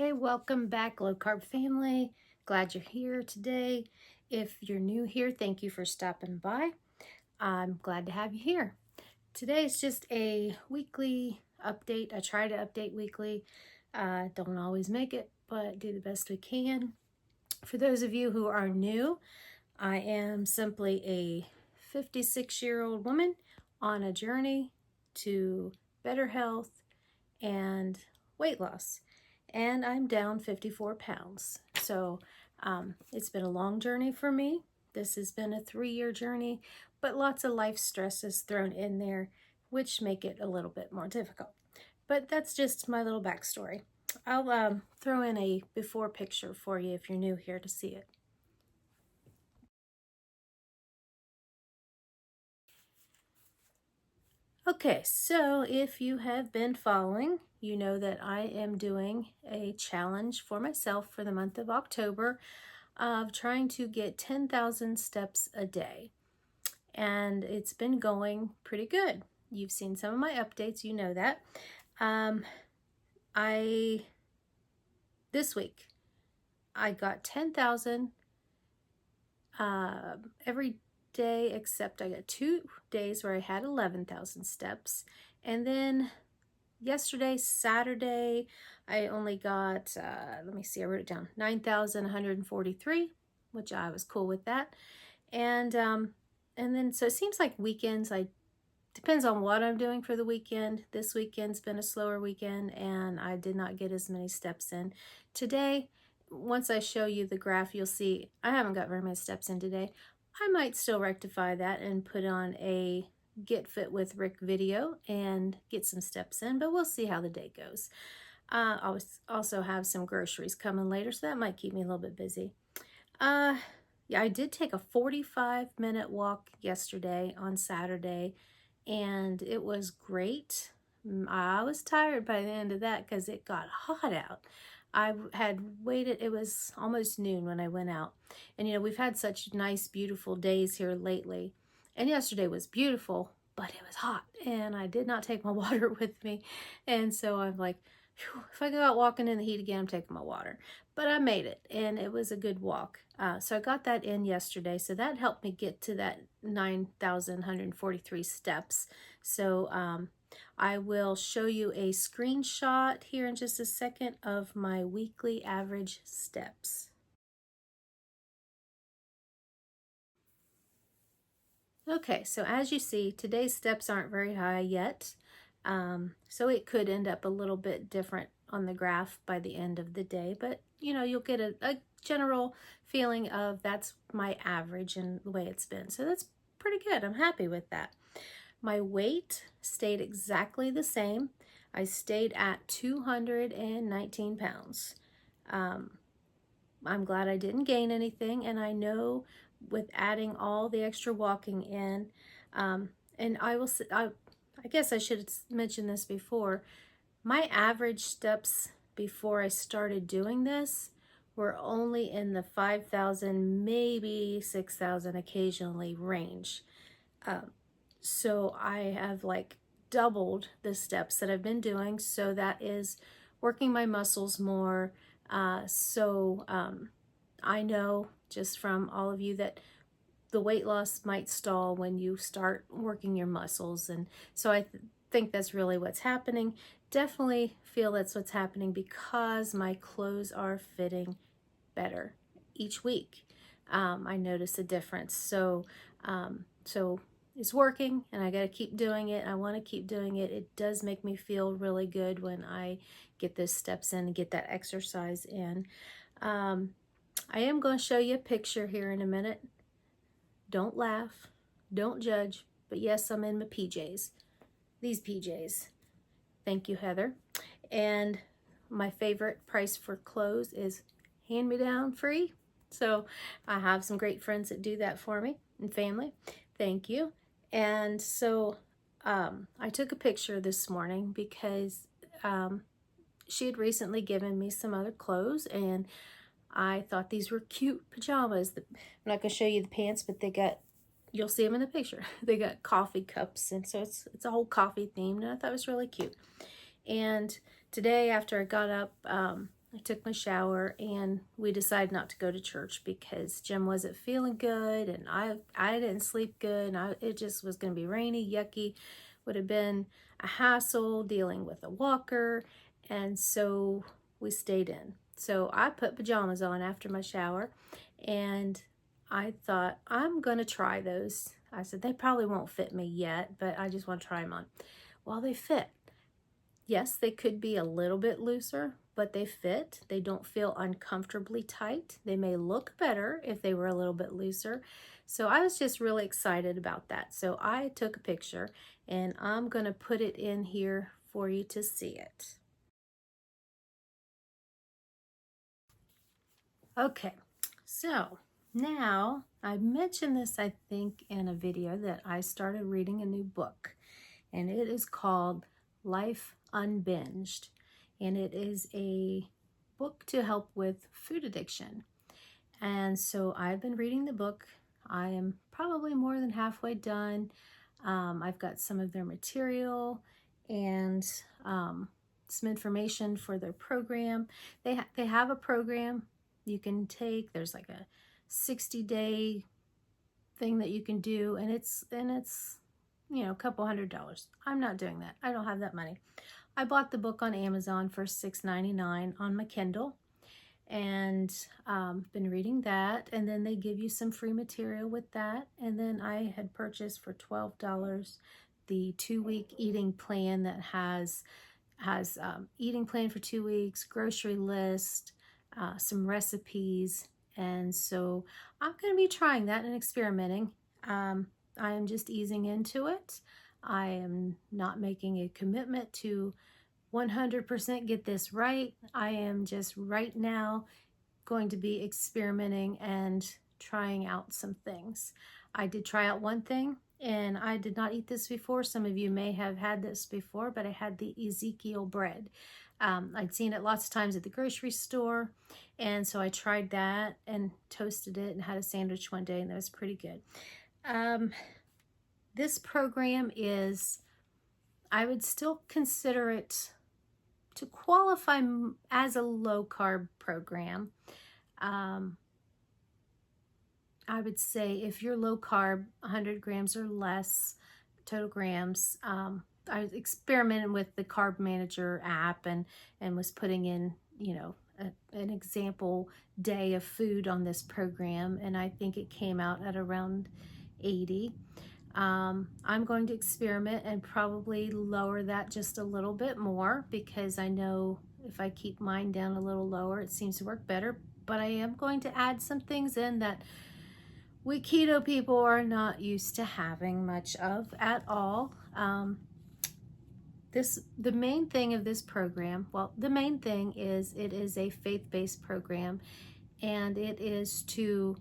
Hey, welcome back, Low Carb family. Glad you're here today. If you're new here, thank you for stopping by. I'm glad to have you here. Today is just a weekly update. I try to update weekly. Don't always make it, but do the best we can. For those of you who are new, I am simply a 56-year-old woman on a journey to better health and weight loss. And I'm down 54 pounds. So it's been a long journey for me. This has been a 3-year journey, but lots of life stresses thrown in there, which make it a little bit more difficult. But that's just my little backstory. I'll throw in a before picture for you if you're new here to see it. Okay, so if you have been following, you know that I am doing a challenge for myself for the month of October of trying to get 10,000 steps a day. And it's been going pretty good. You've seen some of my updates, you know that. This week, I got 10,000 every day, except I got 2 days where I had 11,000 steps. And then yesterday, Saturday, I only got, let me see, I wrote it down, 9,143, which I was cool with that. And then, so it seems like weekends, depends on what I'm doing for the weekend. This weekend's been a slower weekend, and I did not get as many steps in. Today, once I show you the graph, you'll see I haven't got very many steps in today. I might still rectify that and put on a Get Fit with Rick video and get some steps in, but we'll see how the day goes. I'll also have some groceries coming later, so that might keep me a little bit busy. Yeah, I did take a 45-minute walk yesterday on Saturday, and it was great. I was tired by the end of that because it got hot out. I had waited, it was almost noon when I went out. And you know, we've had such nice, beautiful days here lately. And yesterday was beautiful, but it was hot. And I did not take my water with me. And so I'm like, if I go out walking in the heat again, I'm taking my water. But I made it, and it was a good walk. So I got that in yesterday. So that helped me get to that 9,143 steps. So I will show you a screenshot here in just a second of my weekly average steps. Okay, so as you see, today's steps aren't very high yet. So it could end up a little bit different on the graph by the end of the day, but you know, you'll get a general feeling of that's my average and the way it's been. So that's pretty good. I'm happy with that. My weight stayed exactly the same. I stayed at 219 pounds. I'm glad I didn't gain anything, and I know with adding all the extra walking in, and I guess I should have mentioned this before, my average steps before I started doing this were only in the 5,000, maybe 6,000 occasionally range. So I have like doubled the steps that I've been doing. So that is working my muscles more. I know just from all of you that the weight loss might stall when you start working your muscles. And so I think that's really what's happening. Definitely feel that's what's happening because my clothes are fitting better each week. I notice a difference. So it's working, and I got to keep doing it. I want to keep doing it. It does make me feel really good when I get those steps in and get that exercise in. I am going to show you a picture here in a minute. Don't laugh, don't judge, but yes, I'm in my PJs. These PJs. Thank you, Heather. And my favorite price for clothes is hand-me-down free. So I have some great friends that do that for me and family. Thank you. And so I took a picture this morning because she had recently given me some other clothes, and I thought these were cute pajamas. I'm not going to show you the pants, but you'll see them in the picture. They got coffee cups, and so it's a whole coffee themed, and I thought it was really cute. And today, after I got up, I took my shower and we decided not to go to church because Jim wasn't feeling good and I didn't sleep good, and it just was going to be rainy, yucky, would have been a hassle dealing with a walker, and so we stayed in. So I put pajamas on after my shower and I thought, I'm going to try those. I said, they probably won't fit me yet, but I just want to try them on. Well, they fit. Yes, they could be a little bit looser, but they fit. They don't feel uncomfortably tight. They may look better if they were a little bit looser. So I was just really excited about that. So I took a picture and I'm going to put it in here for you to see it. Okay, so now I mentioned this, I think, in a video that I started reading a new book, and it is called Life Unbinged, and it is a book to help with food addiction. And so I've been reading the book. I am probably more than halfway done. I've got some of their material and some information for their program. They have a program you can take. There's like a 60-day thing that you can do, and it's you know, a couple $100. I'm not doing that. I don't have that money. I bought the book on Amazon for $6.99 on my Kindle, and been reading that, and then they give you some free material with that. And then I had purchased for $12 the 2-week eating plan that has eating plan for 2 weeks, grocery list, some recipes, and so I'm going to be trying that and experimenting. I am just easing into it. I am not making a commitment to 100% get this right. I am just right now going to be experimenting and trying out some things. I did try out one thing, and I did not eat this before. Some of you may have had this before, but I had the Ezekiel bread. I'd seen it lots of times at the grocery store, and so I tried that and toasted it and had a sandwich one day, and that was pretty good. This program is, I would still consider it to qualify as a low-carb program. I would say if you're low-carb, 100 grams or less total grams. I was experimenting with the Carb Manager app and was putting in, you know, an example day of food on this program, and I think it came out at around 80. I'm going to experiment and probably lower that just a little bit more, because I know if I keep mine down a little lower, it seems to work better. But I am going to add some things in that we keto people are not used to having much of at all. The main thing of this program, well, the main thing is it is a faith-based program, and it is to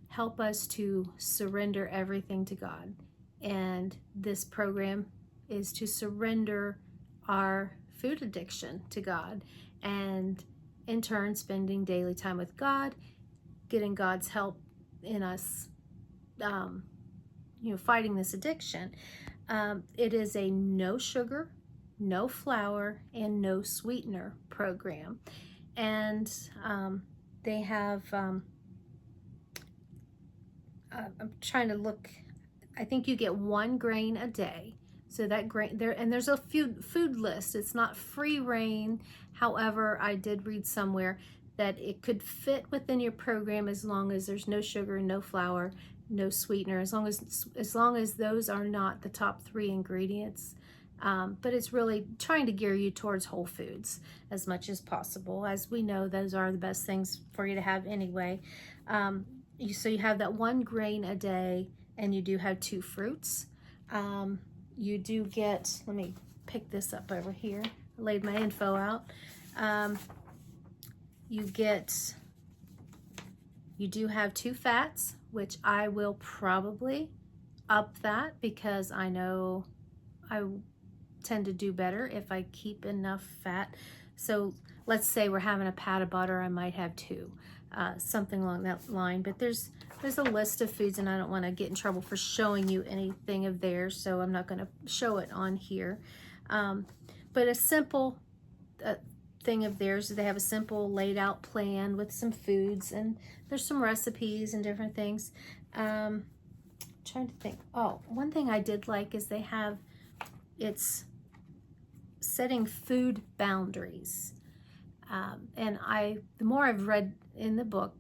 help us to surrender everything to God. And this program is to surrender our food addiction to God, and in turn spending daily time with God, getting God's help in us, you know, fighting this addiction. It is a no sugar, no flour, and no sweetener program. And they have, I'm trying to look, I think you get 1 grain a day. So that grain there, and there's a food list. It's not free reign. However, I did read somewhere that it could fit within your program as long as there's no sugar, no flour, no sweetener, as long as those are not the top 3 ingredients. But it's really trying to gear you towards whole foods as much as possible. As we know, those are the best things for you to have anyway. So you have that 1 grain a day, and you do have 2 fruits. You do get, let me pick this up over here. I laid my info out. You do have 2 fats, which I will probably up that, because I know I tend to do better if I keep enough fat. So let's say we're having a pat of butter, I might have 2, something along that line. But there's a list of foods, and I don't want to get in trouble for showing you anything of theirs, so I'm not going to show it on here. But a simple thing of theirs is they have a simple laid out plan with some foods, and there's some recipes and different things. Trying to think. Oh, one thing I did like is they have, it's setting food boundaries. And the more I've read in the book,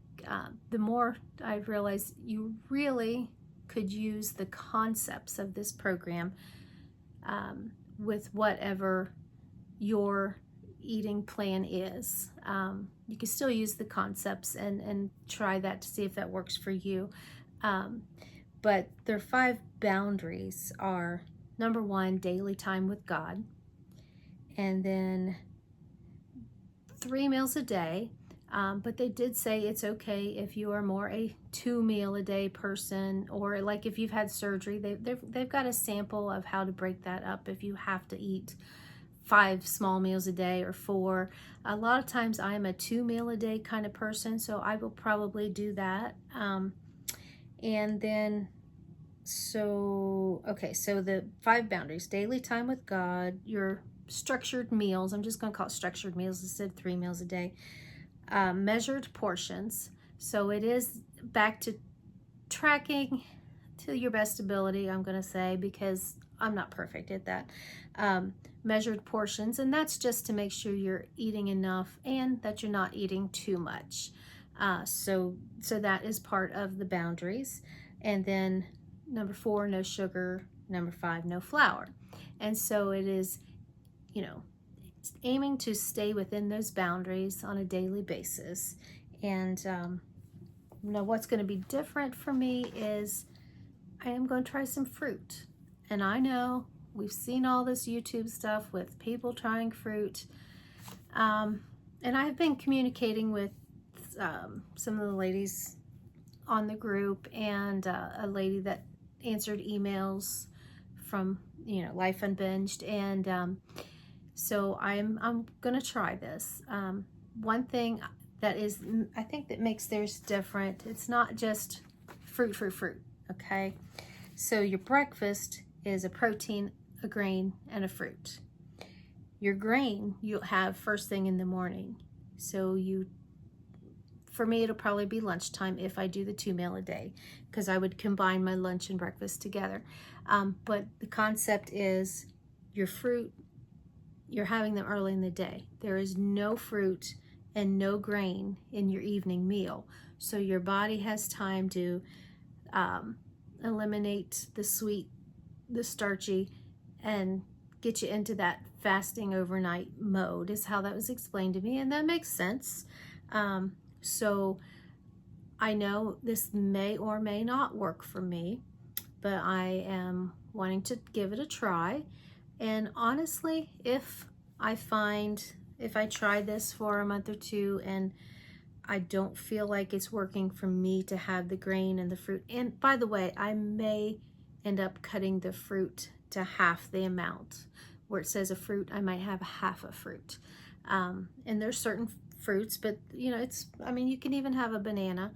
the more I've realized you really could use the concepts of this program with whatever your eating plan is. You can still use the concepts and try that to see if that works for you. But their 5 boundaries are, number 1, daily time with God, and then 3 meals a day. But they did say it's okay if you are more a 2 meal a day person, or like if you've had surgery, they've got a sample of how to break that up if you have to eat 5 small meals a day or 4. A lot of times I'm a 2 meal a day kind of person, so I will probably do that. And then, so the 5 boundaries: daily time with God, your structured meals. I'm just going to call it structured meals instead of 3 meals a day. Measured portions. So it is back to tracking to your best ability, I'm going to say, because I'm not perfect at that. Measured portions, and that's just to make sure you're eating enough and that you're not eating too much. So that is part of the boundaries. And then number 4, no sugar. Number 5, no flour. And so it is, aiming to stay within those boundaries on a daily basis. And what's going to be different for me is I am going to try some fruit. And I know we've seen all this YouTube stuff with people trying fruit. And I've been communicating with some of the ladies on the group, and a lady that answered emails from Life Unbinged, and so I'm gonna try this. One thing that is, I think, that makes theirs different, it's not just fruit, okay? So your breakfast is a protein, a grain, and a fruit. Your grain you'll have first thing in the morning. So for me, it'll probably be lunchtime if I do the 2 meal a day, because I would combine my lunch and breakfast together. But the concept is your fruit, you're having them early in the day. There is no fruit and no grain in your evening meal. So your body has time to eliminate the sweet, the starchy, and get you into that fasting overnight mode, is how that was explained to me. And that makes sense. So I know this may or may not work for me, but I am wanting to give it a try. And honestly, if I try this for a month or 2 and I don't feel like it's working for me to have the grain and the fruit, and by the way, I may end up cutting the fruit to half the amount. Where it says a fruit, I might have half a fruit. And there's certain fruits, but you can even have a banana,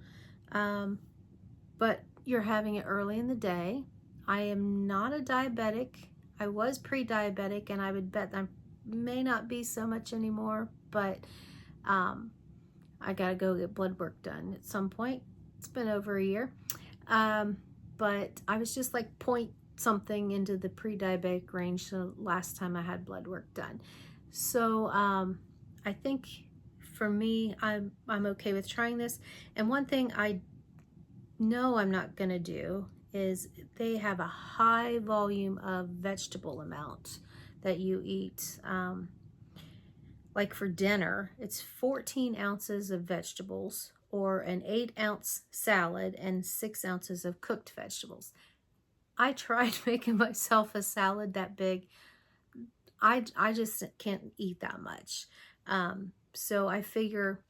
but you're having it early in the day. I am not a diabetic. I was pre-diabetic, and I would bet I may not be so much anymore, but I gotta go get blood work done at some point. It's been over a year, but I was just like point something into the pre-diabetic range the last time I had blood work done. So I think for me, I'm okay with trying this. And one thing I know I'm not gonna do is, they have a high volume of vegetable amount that you eat. Like for dinner, it's 14 ounces of vegetables, or an 8-ounce salad and 6 ounces of cooked vegetables. I tried making myself a salad that big. I just can't eat that much. So I figure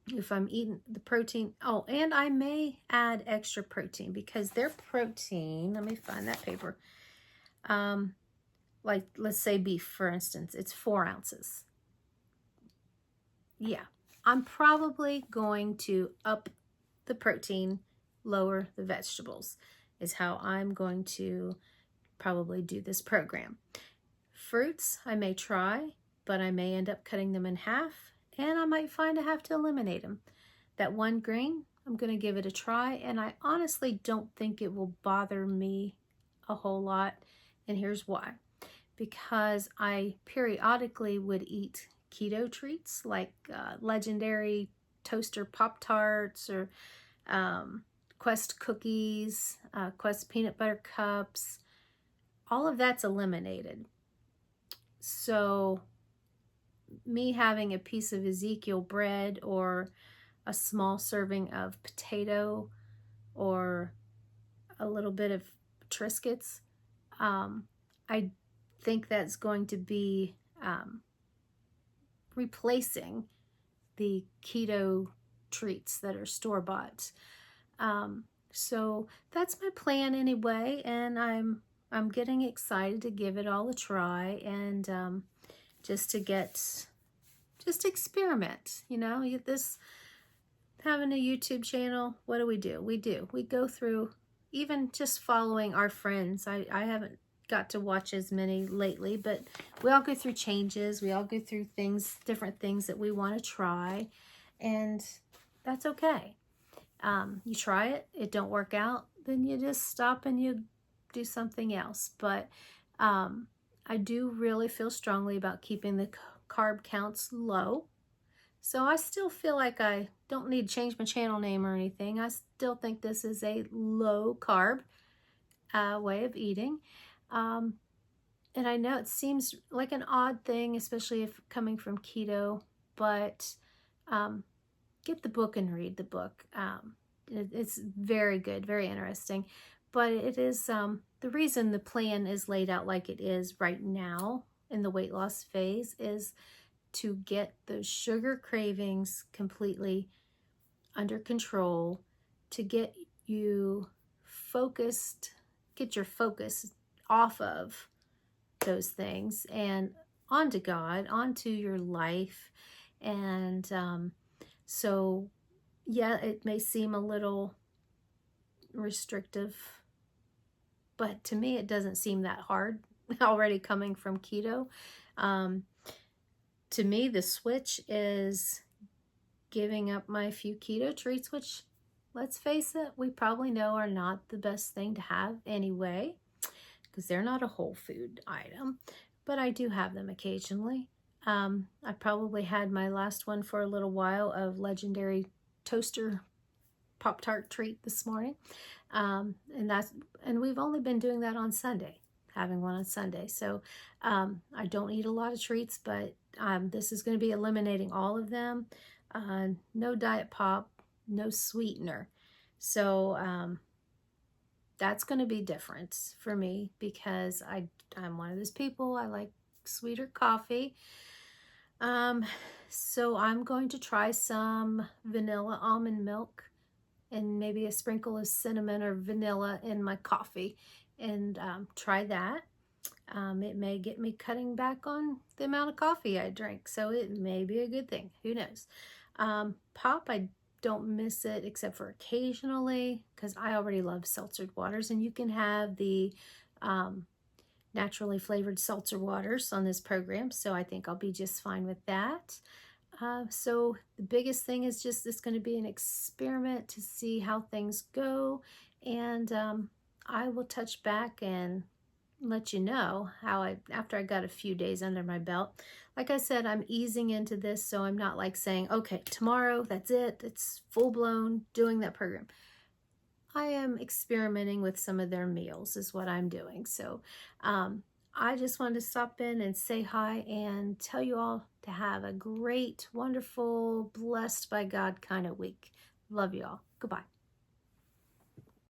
if I'm eating the protein, and I may add extra protein, because their protein, let me find that paper. Like let's say beef, for instance, it's 4 ounces. Yeah, I'm probably going to up the protein, lower the vegetables, is how I'm going to probably do this program. Fruits, I may try, but I may end up cutting them in half, and I might find I have to eliminate them. That one grain, I'm going to give it a try, and I honestly don't think it will bother me a whole lot, and here's why. Because I periodically would eat keto treats like Legendary Toaster Pop-Tarts or Quest cookies, Quest peanut butter cups. All of that's eliminated. So me having a piece of Ezekiel bread or a small serving of potato or a little bit of Triscuits, I think that's going to be replacing the keto treats that are store-bought. So that's my plan anyway, and I'm getting excited to give it all a try, and just experiment. You know, having a YouTube channel, what do? We go through, even just following our friends. I haven't got to watch as many lately, but we all go through changes. We all go through different things that we want to try, and that's okay. You try it, it don't work out, then you just stop and you do something else. But I do really feel strongly about keeping the carb counts low. So I still feel like I don't need to change my channel name or anything. I still think this is a low carb way of eating. And I know it seems like an odd thing, especially if coming from keto, but get the book and read the book. It's very good, very interesting. But it is the reason the plan is laid out like it is right now in the weight loss phase is to get those sugar cravings completely under control, to get you focused, get your focus off of those things and onto God, onto your life. And so yeah, it may seem a little restrictive, but to me it doesn't seem that hard already coming from keto. To me, the switch is giving up my few keto treats, which, let's face it, we probably know are not the best thing to have anyway, because they're not a whole food item, but I do have them occasionally. I probably had my last one for a little while of Legendary Toaster Pop-Tart treat this morning. And we've only been doing that on Sunday, having one on Sunday. So I don't eat a lot of treats, but this is going to be eliminating all of them. No diet pop, no sweetener. So that's going to be different for me because I'm one of those people. I like sweeter coffee. So I'm going to try some vanilla almond milk and maybe a sprinkle of cinnamon or vanilla in my coffee and try that. It may get me cutting back on the amount of coffee I drink, so it may be a good thing. Who knows? Pop, I don't miss it except for occasionally because I already love seltzered waters, and you can have the naturally flavored seltzer waters on this program, so I think I'll be just fine with that. So the biggest thing is just it's going to be an experiment to see how things go, and I will touch back and let you know how after I got a few days under my belt. Like I said, I'm easing into this, so I'm not like saying, okay, tomorrow, that's it. It's full-blown doing that program. I am experimenting with some of their meals is what I'm doing. So I just wanted to stop in and say hi and tell you all to have a great, wonderful, blessed by God kind of week. Love you all. Goodbye.